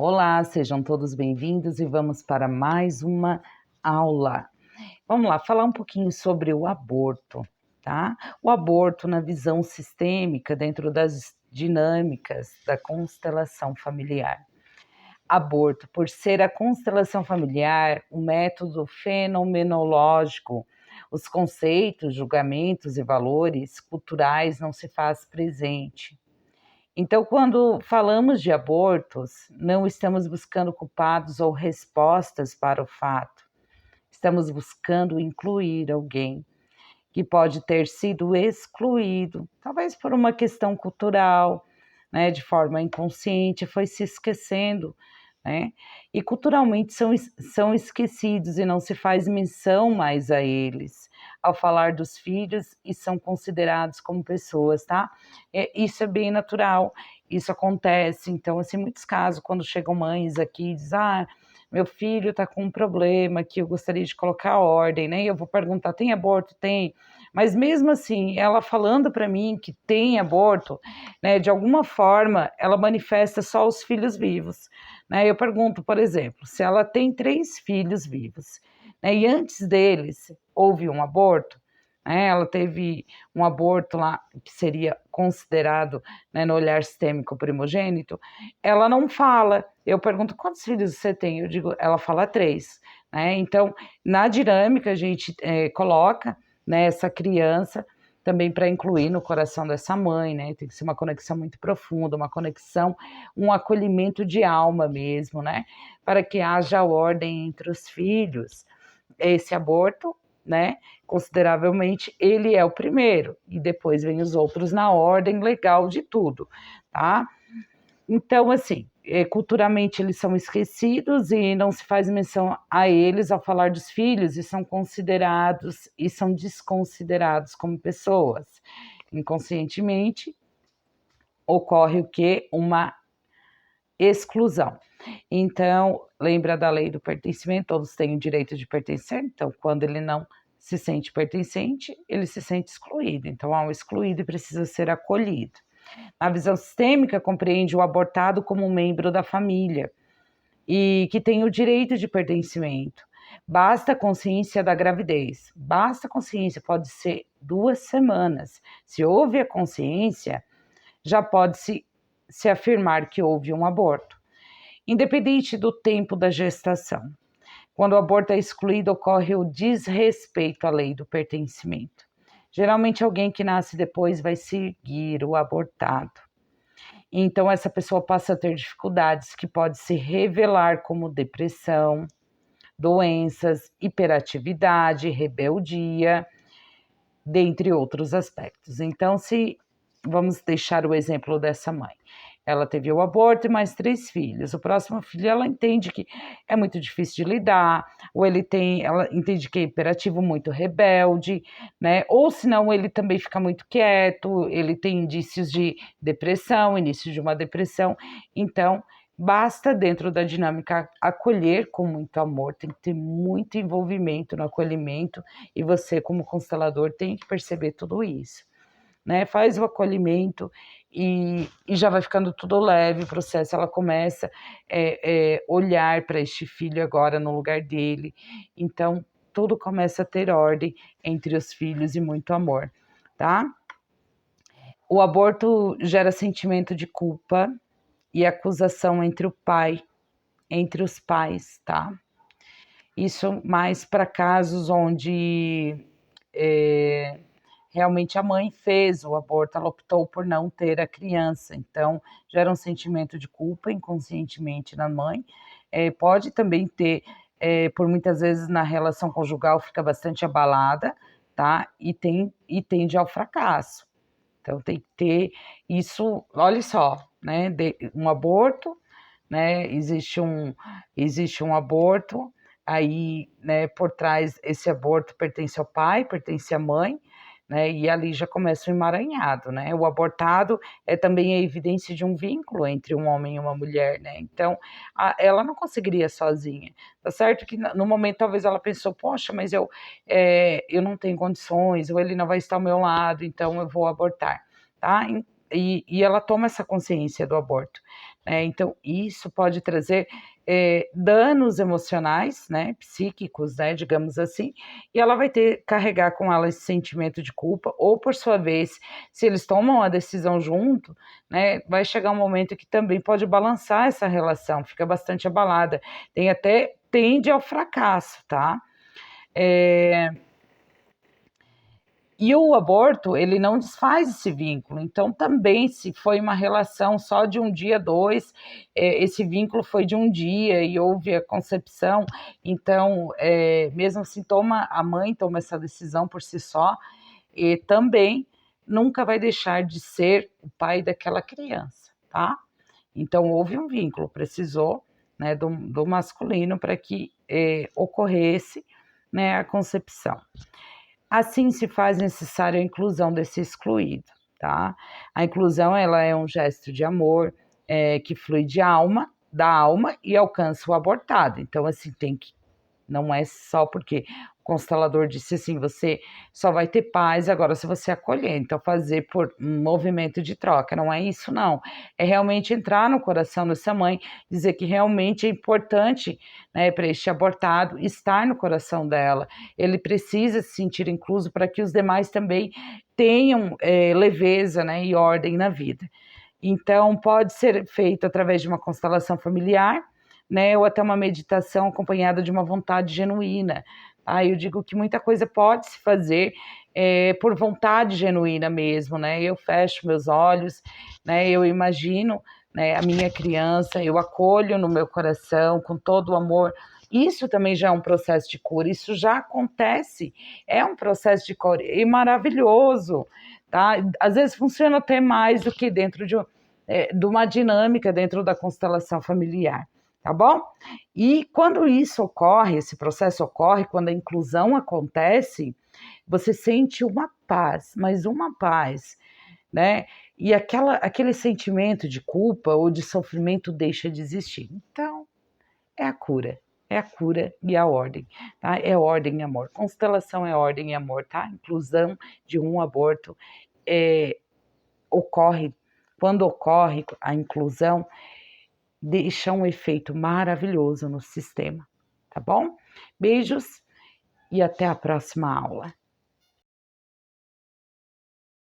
Olá, sejam todos bem-vindos e vamos para mais uma aula. Vamos lá, falar um pouquinho sobre o aborto, tá? O aborto na visão sistêmica dentro das dinâmicas da constelação familiar. Aborto, por ser a constelação familiar, o método fenomenológico, os conceitos, julgamentos e valores culturais não se faz presente. Então, quando falamos de abortos, não estamos buscando culpados ou respostas para o fato. Estamos buscando incluir alguém que pode ter sido excluído, talvez por uma questão cultural, né, de forma inconsciente, foi se esquecendo, né? E culturalmente são esquecidos e não se faz menção mais a eles ao falar dos filhos e são considerados como pessoas, tá? Isso é bem natural, isso acontece. Então, assim, muitos casos, quando chegam mães aqui e dizem, meu filho está com um problema que eu gostaria de colocar ordem, né? E eu vou perguntar, tem aborto? Tem. Mas mesmo assim, ela falando para mim que tem aborto, né, de alguma forma, ela manifesta só os filhos vivos, né? Eu pergunto, por exemplo, se ela tem 3 filhos vivos, né, e antes deles houve um aborto, né, ela teve um aborto lá que seria considerado, né, no olhar sistêmico primogênito, ela não fala. Eu pergunto, quantos filhos você tem? Eu digo, ela fala 3, né? Então, na dinâmica, a gente coloca, né, essa criança também para incluir no coração dessa mãe, né? Tem que ser uma conexão muito profunda, uma conexão, um acolhimento de alma mesmo, né? Para que haja ordem entre os filhos. Esse aborto, né? Consideravelmente, ele é o primeiro, e depois vem os outros na ordem legal de tudo, tá? Então, assim, culturalmente eles são esquecidos e não se faz menção a eles ao falar dos filhos e são considerados e são desconsiderados como pessoas. Inconscientemente ocorre o quê? Uma exclusão. Então, lembra da lei do pertencimento, todos têm o direito de pertencer, então quando ele não se sente pertencente, ele se sente excluído. Então, há um excluído e precisa ser acolhido. A visão sistêmica compreende o abortado como um membro da família e que tem o direito de pertencimento. Basta a consciência da gravidez. Basta a consciência, pode ser 2 semanas. Se houve a consciência, já pode se afirmar que houve um aborto, independente do tempo da gestação. Quando o aborto é excluído, ocorre o desrespeito à lei do pertencimento. Geralmente, alguém que nasce depois vai seguir o abortado. Então, essa pessoa passa a ter dificuldades que podem se revelar como depressão, doenças, hiperatividade, rebeldia, dentre outros aspectos. Então, se vamos deixar o exemplo dessa mãe. Ela teve o aborto e mais 3 filhos. O próximo filho, ela entende que é muito difícil de lidar, ou ela entende que é hiperativo, muito rebelde, né? Ou senão ele também fica muito quieto, ele tem indícios de depressão, início de uma depressão. Então, basta dentro da dinâmica acolher com muito amor, tem que ter muito envolvimento no acolhimento e você, como constelador, tem que perceber tudo isso, né? Faz o acolhimento e já vai ficando tudo leve o processo. Ela começa a olhar para este filho agora no lugar dele. Então, tudo começa a ter ordem entre os filhos e muito amor, tá? O aborto gera sentimento de culpa e acusação entre os pais, tá? Isso mais para casos onde realmente a mãe fez o aborto, ela optou por não ter a criança, então gera um sentimento de culpa inconscientemente na mãe. Pode também ter, por muitas vezes na relação conjugal fica bastante abalada, tá? E tende ao fracasso. Então tem que ter isso, olha só, né? Um aborto, né? Existe um aborto, aí, né, por trás esse aborto pertence ao pai, pertence à mãe, né? E ali já começa o emaranhado, né? O abortado é também a evidência de um vínculo entre um homem e uma mulher, né? Então, ela não conseguiria sozinha. Tá certo que no momento talvez ela pensou, poxa, mas eu não tenho condições, ou ele não vai estar ao meu lado, então eu vou abortar, tá? e ela toma essa consciência do aborto, né? Então, isso pode trazer danos emocionais, né, psíquicos, né, digamos assim, e ela vai carregar com ela esse sentimento de culpa, ou por sua vez, se eles tomam a decisão junto, né, vai chegar um momento que também pode balançar essa relação, fica bastante abalada, tende ao fracasso, tá? E o aborto, ele não desfaz esse vínculo. Então, também, se foi uma relação só de um dia, dois, esse vínculo foi de um dia e houve a concepção, então, mesmo assim, a mãe toma essa decisão por si só, e também nunca vai deixar de ser o pai daquela criança, tá? Então, houve um vínculo, precisou, né, do masculino para que ocorresse, né, a concepção. Assim se faz necessária a inclusão desse excluído, tá? A inclusão, ela é um gesto de amor que flui da alma e alcança o abortado. Então, assim, não é só porque o constelador disse assim, você só vai ter paz agora se você acolher, então fazer por um movimento de troca, não é isso não, é realmente entrar no coração dessa mãe, dizer que realmente é importante, né, para este abortado estar no coração dela, ele precisa se sentir incluso para que os demais também tenham leveza, né, e ordem na vida. Então, pode ser feito através de uma constelação familiar, né, ou até uma meditação acompanhada de uma vontade genuína. Eu digo que muita coisa pode se fazer por vontade genuína mesmo, né? Eu fecho meus olhos, né? Eu imagino, né, a minha criança, eu acolho no meu coração com todo o amor. Isso também já é um processo de cura, isso já acontece, é um processo de cura e maravilhoso, tá? Às vezes funciona até mais do que dentro de uma dinâmica dentro da constelação familiar, tá bom? E quando isso ocorre, esse processo ocorre, quando a inclusão acontece, você sente uma paz, mas uma paz, né? E aquele sentimento de culpa ou de sofrimento deixa de existir. Então, é a cura. É a cura e a ordem, tá? É ordem e amor. Constelação é ordem e amor, tá? Inclusão de um aborto ocorre, quando ocorre a inclusão, deixa um efeito maravilhoso no sistema, tá bom? Beijos e até a próxima aula.